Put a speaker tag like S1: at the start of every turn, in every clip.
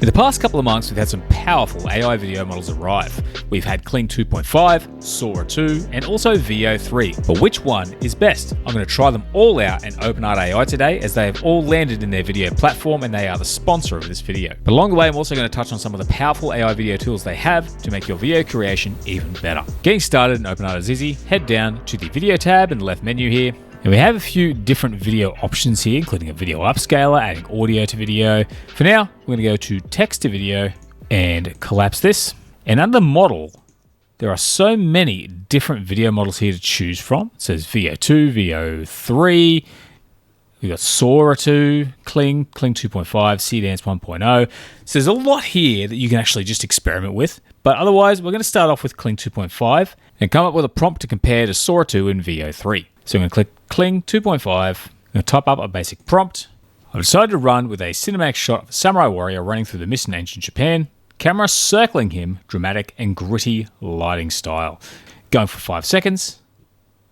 S1: In the past couple of months, we've had some powerful AI video models arrive. We've had Kling 2.5, Sora 2, and also Veo 3. But which one is best? I'm going to try them all out in openart AI today, as they have all landed in their video platform and they are the sponsor of this video. But along the way, I'm also going to touch on some of the powerful AI video tools they have to make your video creation even better. Getting started in openart is easy. Head down to the video tab in the left menu here. And we have a few different video options here, including a video upscaler, adding audio to video. For now, we're going to go to text to video and collapse this. And under model, there are so many different video models here to choose from. It says Veo 2, Veo 3, we've got Sora 2, Kling 2.5, Dance 1.0. So there's a lot here that you can actually just experiment with. But otherwise, we're going to start off with Kling 2.5 and come up with a prompt to compare to Sora 2 and Veo 3. So I'm going to click Kling 2.5, I'm going to type up a basic prompt. I've decided to run with a cinematic shot of a samurai warrior running through the mist in ancient Japan, camera circling him, dramatic and gritty lighting style. Going for 5 seconds,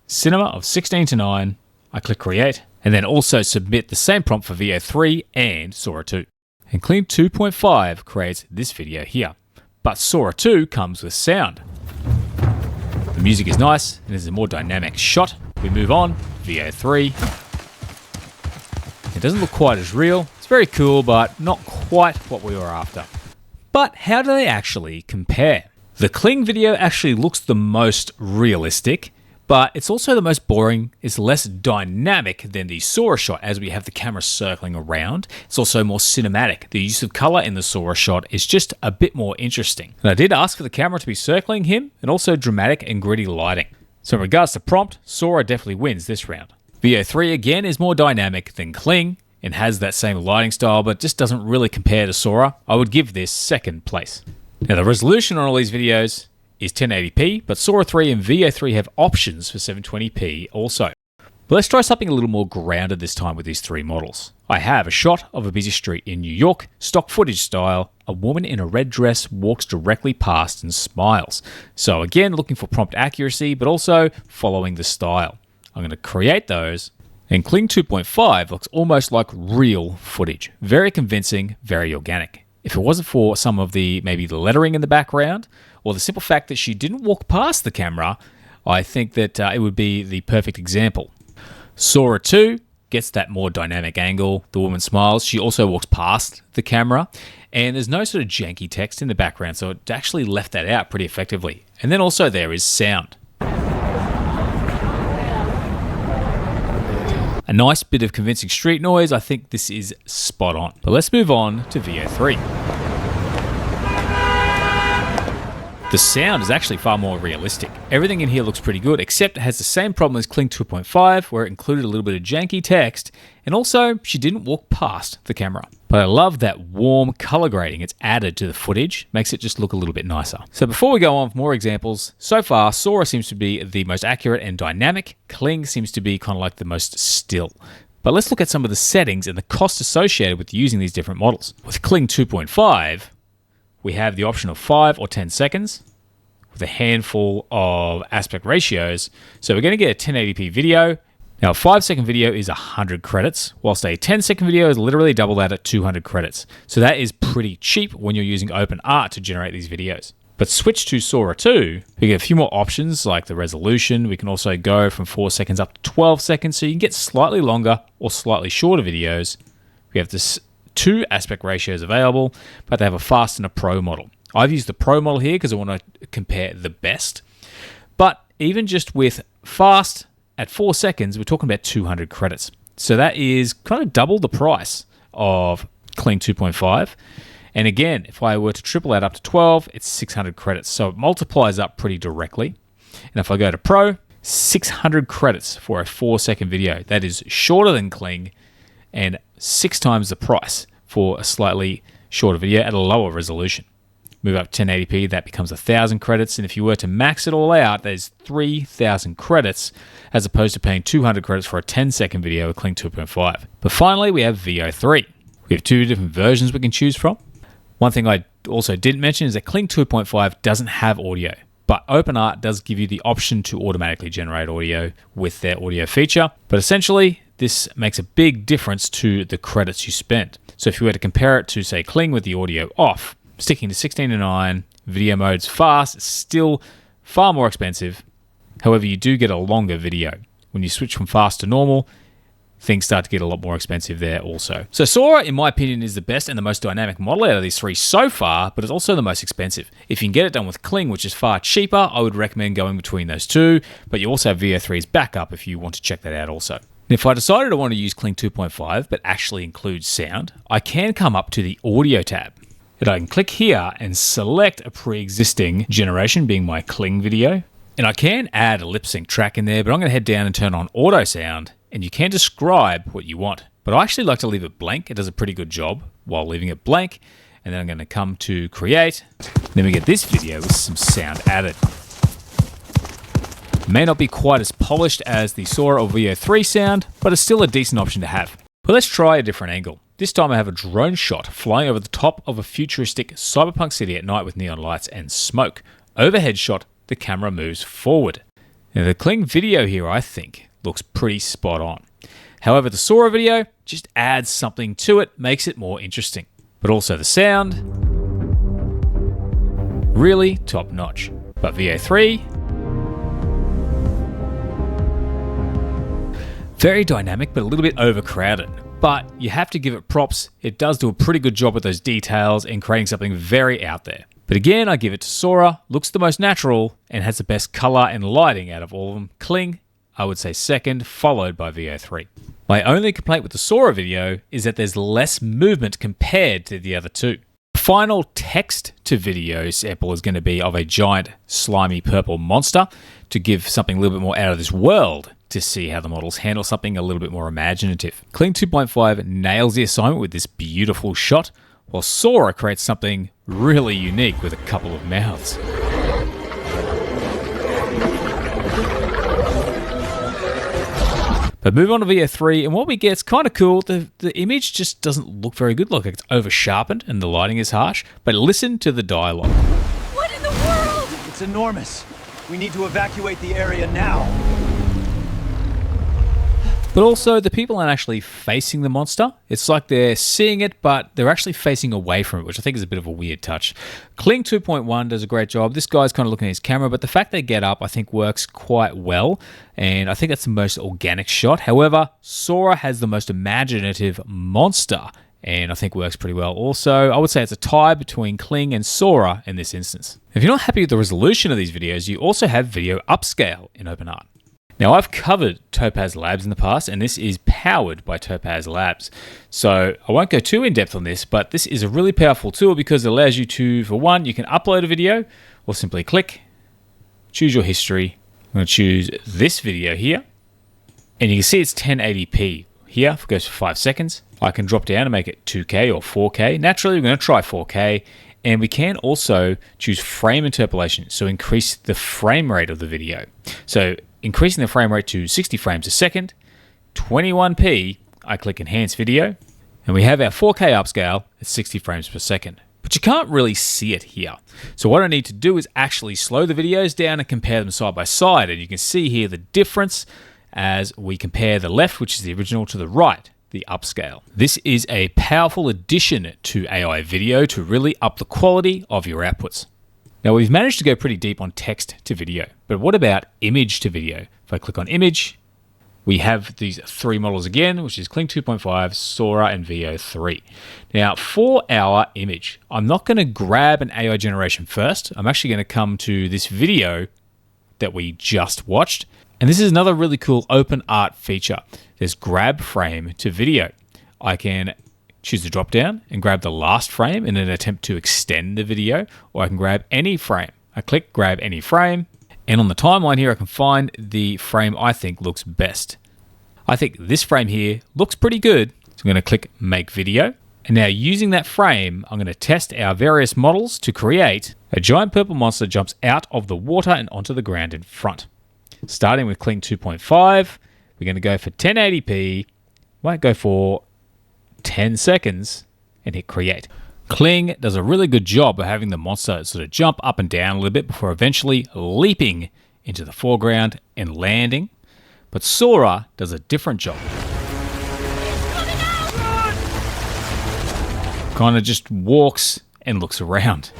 S1: cinema of 16:9, I click create, and then also submit the same prompt for Veo 3 and Sora 2. And Kling 2.5 creates this video here, but Sora 2 comes with sound. The music is nice, and there's a more dynamic shot. We move on, Veo 3. It doesn't look quite as real. It's very cool, but not quite what we were after. But how do they actually compare? The Kling video actually looks the most realistic, but it's also the most boring. It's less dynamic than the Sora shot, as we have the camera circling around. It's also more cinematic. The use of color in the Sora shot is just a bit more interesting. And I did ask for the camera to be circling him, and also dramatic and gritty lighting. So in regards to prompt, Sora definitely wins this round. Veo 3 again is more dynamic than Kling and has that same lighting style, but just doesn't really compare to Sora. I would give this second place. Now the resolution on all these videos is 1080p, but Sora 3 and Veo 3 have options for 720p also. But let's try something a little more grounded this time with these three models. I have a shot of a busy street in New York, stock footage style. A woman in a red dress walks directly past and smiles. So again, looking for prompt accuracy, but also following the style. I'm going to create those. And Kling 2.5 looks almost like real footage. Very convincing, very organic. If it wasn't for some of maybe the lettering in the background, or the simple fact that she didn't walk past the camera, I think that it would be the perfect example. Sora 2 gets that more dynamic angle. The woman smiles. She also walks past the camera. And there's no sort of janky text in the background, so it actually left that out pretty effectively. And then also there is sound. A nice bit of convincing street noise. I think this is spot on. But let's move on to Veo 3. The sound is actually far more realistic. Everything in here looks pretty good, except it has the same problem as Kling 2.5, where it included a little bit of janky text, and also she didn't walk past the camera. But I love that warm color grading it's added to the footage, makes it just look a little bit nicer. So before we go on with more examples, so far Sora seems to be the most accurate and dynamic, Kling seems to be kind of like the most still. But let's look at some of the settings and the cost associated with using these different models. With Kling 2.5, we have the option of 5 or 10 seconds with a handful of aspect ratios. So we're going to get a 1080p video. Now a 5-second video is 100 credits, whilst a 10-second video is literally double that at 200 credits. So that is pretty cheap when you're using openart to generate these videos. But switch to Sora 2, we get a few more options like the resolution. We can also go from 4 seconds up to 12 seconds, so you can get slightly longer or slightly shorter videos. We have this 2 aspect ratios available, but they have a fast and a pro model. I've used the pro model here because I want to compare the best. But even just with fast at 4 seconds, we're talking about 200 credits. So that is kind of double the price of Kling 2.5. And again, if I were to triple that up to 12, it's 600 credits. So it multiplies up pretty directly. And if I go to pro, 600 credits for a 4-second video. That is shorter than Kling and 6 times the price for a slightly shorter video at a lower resolution. Move up 1080p, that becomes 1,000 credits. And if you were to max it all out, there's 3,000 credits as opposed to paying 200 credits for a 10-second video with Kling 2.5. But finally, we have Veo 3. We have 2 different versions we can choose from. One thing I also didn't mention is that Kling 2.5 doesn't have audio, but openart does give you the option to automatically generate audio with their audio feature. But essentially, this makes a big difference to the credits you spend. So if you were to compare it to, say, Kling with the audio off, sticking to 16:9, video mode's fast, it's still far more expensive. However, you do get a longer video. When you switch from fast to normal, things start to get a lot more expensive there also. So Sora, in my opinion, is the best and the most dynamic model out of these three so far, but it's also the most expensive. If you can get it done with Kling, which is far cheaper, I would recommend going between those two, but you also have Veo 3's backup if you want to check that out also. If I decided I want to use Kling 2.5, but actually include sound, I can come up to the Audio tab. And I can click here and select a pre-existing generation, being my Kling video. And I can add a lip sync track in there, but I'm going to head down and turn on Auto Sound, and you can describe what you want. But I actually like to leave it blank. It does a pretty good job while leaving it blank. And then I'm going to come to Create. Then we get this video with some sound added. May not be quite as polished as the Sora or Veo 3 sound, but it's still a decent option to have. But let's try a different angle. This time I have a drone shot flying over the top of a futuristic cyberpunk city at night with neon lights and smoke. Overhead shot, the camera moves forward. Now the Kling video here, I think, looks pretty spot on. However, the Sora video just adds something to it, makes it more interesting. But also the sound, really top notch. But Veo 3, very dynamic, but a little bit overcrowded. But you have to give it props. It does do a pretty good job with those details and creating something very out there. But again, I give it to Sora, looks the most natural and has the best color and lighting out of all of them. Kling, I would say second, followed by Veo 3. My only complaint with the Sora video is that there's less movement compared to the other two. The final text to video sample is going to be of a giant slimy purple monster to give something a little bit more out of this world, to see how the models handle something a little bit more imaginative. Kling 2.5 nails the assignment with this beautiful shot, while Sora creates something really unique with a couple of mouths. But move on to Veo 3, and what we get is kind of cool. The image just doesn't look very good. Like it's over sharpened and the lighting is harsh. But listen to the dialogue.
S2: What in the world?
S3: It's enormous. We need to evacuate the area now.
S1: But also, the people aren't actually facing the monster. It's like they're seeing it, but they're actually facing away from it, which I think is a bit of a weird touch. Kling 2.1 does a great job. This guy's kind of looking at his camera, but the fact they get up, I think, works quite well. And I think that's the most organic shot. However, Sora has the most imaginative monster, and I think works pretty well. Also, I would say it's a tie between Kling and Sora in this instance. If you're not happy with the resolution of these videos, you also have video upscale in openart. Now, I've covered Topaz Labs in the past, and this is powered by Topaz Labs. So I won't go too in-depth on this, but this is a really powerful tool because it allows you to, for one, you can upload a video or simply click, choose your history. I'm going to choose this video here, and you can see it's 1080p. Here, if it goes for 5 seconds, I can drop down and make it 2K or 4K. Naturally, we're going to try 4K, and we can also choose frame interpolation, so increase the frame rate of the video. So increasing the frame rate to 60 frames a second, 21p, I click Enhance Video, and we have our 4K upscale at 60 frames per second. But you can't really see it here. So what I need to do is actually slow the videos down and compare them side by side, and you can see here the difference as we compare the left, which is the original, to the right, the upscale. This is a powerful addition to AI video to really up the quality of your outputs. Now, we've managed to go pretty deep on text to video, but what about image to video? If I click on image, we have these three models again, which is Kling 2.5, Sora, and Veo 3. Now, for our image, I'm not going to grab an AI generation first. I'm actually going to come to this video that we just watched. And this is another really cool open art feature. There's grab frame to video. I can choose the drop down and grab the last frame in an attempt to extend the video, or I can grab any frame. I click grab any frame, and on the timeline here I can find the frame I think looks best. I think this frame here looks pretty good, so I'm going to click make video. And now using that frame, I'm going to test our various models to create a giant purple monster jumps out of the water and onto the ground in front. Starting with Kling 2.5, we're going to go for 1080p, might go for 10 seconds, and hit create. Kling does a really good job of having the monster sort of jump up and down a little bit before eventually leaping into the foreground and landing. But Sora does a different job. kind of just walks and looks around.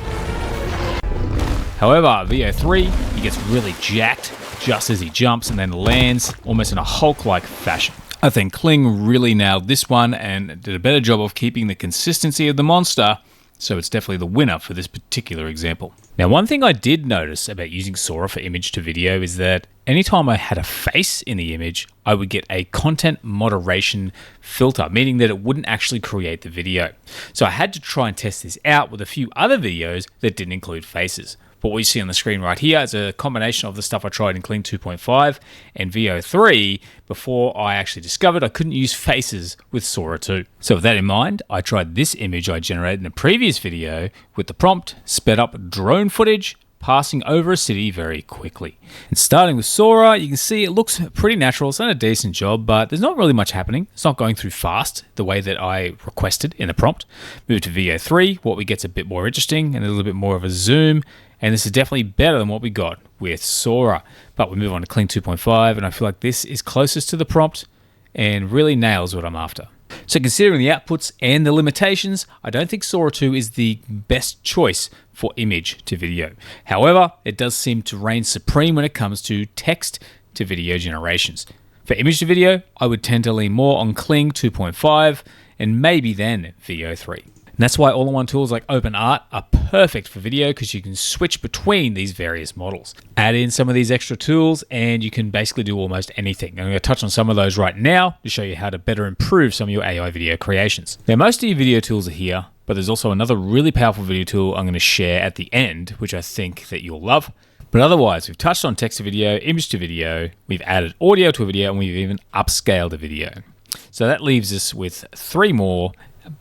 S1: However, Veo 3, he gets really jacked just as he jumps and then lands almost in a Hulk-like fashion. I think Kling really nailed this one and did a better job of keeping the consistency of the monster, so it's definitely the winner for this particular example. Now, one thing I did notice about using Sora for image to video is that anytime I had a face in the image, I would get a content moderation filter, meaning that it wouldn't actually create the video. So I had to try and test this out with a few other videos that didn't include faces. But what you see on the screen right here is a combination of the stuff I tried in Kling 2.5 and Veo 3 before I actually discovered I couldn't use faces with Sora 2. So with that in mind, I tried this image I generated in a previous video with the prompt, sped up drone footage, passing over a city very quickly. And starting with Sora, you can see it looks pretty natural. It's done a decent job, but there's not really much happening. It's not going through fast the way that I requested in the prompt. Move to Veo 3, what we get's a bit more interesting and a little bit more of a zoom. And this is definitely better than what we got with Sora. But we move on to Kling 2.5, and I feel like this is closest to the prompt and really nails what I'm after. So considering the outputs and the limitations, I don't think Sora 2 is the best choice for image to video. However, it does seem to reign supreme when it comes to text to video generations. For image to video, I would tend to lean more on Kling 2.5 and maybe then Veo 3. And that's why all-in-one tools like openart are perfect for video because you can switch between these various models. Add in some of these extra tools and you can basically do almost anything. I'm going to touch on some of those right now to show you how to better improve some of your AI video creations. Now, most of your video tools are here, but there's also another really powerful video tool I'm going to share at the end, which I think that you'll love. But otherwise, we've touched on text to video, image to video, we've added audio to a video, and we've even upscaled a video. So that leaves us with 3 more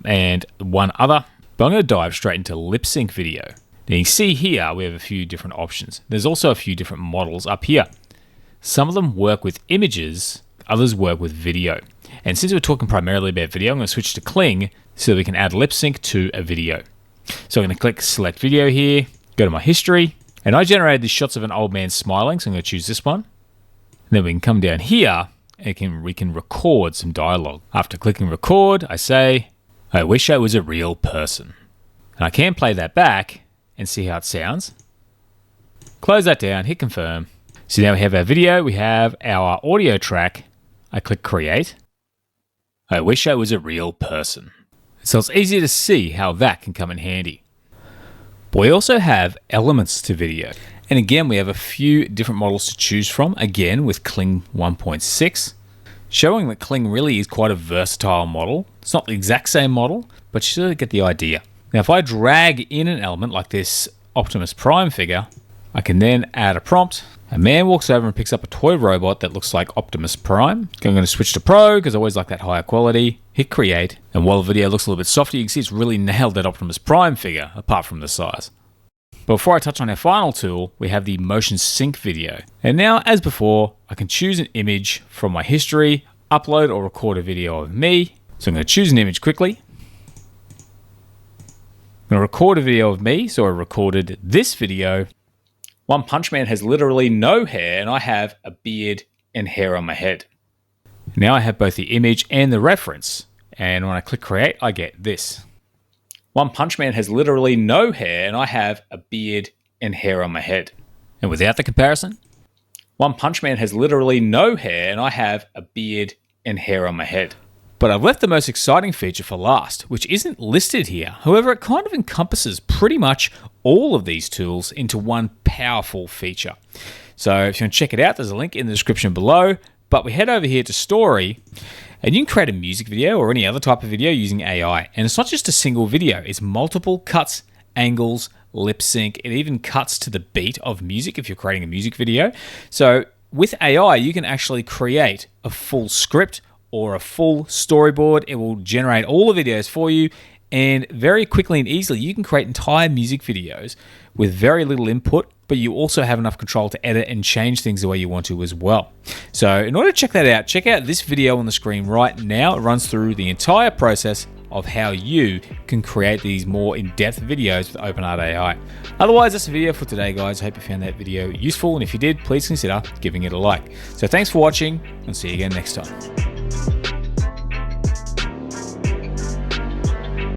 S1: and one other, but I'm going to dive straight into lip sync video. Now you can see here we have a few different options. There's also a few different models up here. Some of them work with images, others work with video. And since we're talking primarily about video, I'm going to switch to Kling so that we can add lip sync to a video. So I'm going to click select video here, go to my history, and I generated these shots of an old man smiling, so I'm going to choose this one. And then we can come down here and we can record some dialogue. After clicking record, I say, I wish I was a real person. And I can play that back and see how it sounds. Close that down, hit confirm. So now we have our video, we have our audio track. I click create. I wish I was a real person. So it's easy to see how that can come in handy. But we also have elements to video. And again, we have a few different models to choose from, again with Kling 1.6. Showing that Kling really is quite a versatile model. It's not the exact same model, but you sort of get the idea. Now, if I drag in an element like this Optimus Prime figure, I can then add a prompt. A man walks over and picks up a toy robot that looks like Optimus Prime. I'm going to switch to Pro because I always like that higher quality. Hit create. And while the video looks a little bit softer, you can see it's really nailed that Optimus Prime figure, apart from the size. But before I touch on our final tool, we have the motion sync video. And now, as before, I can choose an image from my history, upload or record a video of me. So I'm going to choose an image quickly. I'm going to record a video of me. So I recorded this video. One Punch Man has literally no hair and I have a beard and hair on my head. Now I have both the image and the reference. And when I click create, I get this. One Punch Man has literally no hair and I have a beard and hair on my head. And without the comparison, One Punch Man has literally no hair and I have a beard and hair on my head. But I've left the most exciting feature for last, which isn't listed here. However, it kind of encompasses pretty much all of these tools into one powerful feature. So if you want to check it out, there's a link in the description below. But we head over here to Story, and you can create a music video or any other type of video using AI. And it's not just a single video, it's multiple cuts, angles, lip sync. It even cuts to the beat of music if you're creating a music video. So with AI, you can actually create a full script or a full storyboard. It will generate all the videos for you, and very quickly and easily, you can create entire music videos with very little input, but you also have enough control to edit and change things the way you want to as well. So in order to check that out, check out this video on the screen right now. It runs through the entire process of how you can create these more in-depth videos with openart AI. Otherwise, that's the video for today, guys. I hope you found that video useful, and if you did, please consider giving it a like. So thanks for watching, and see you again next time.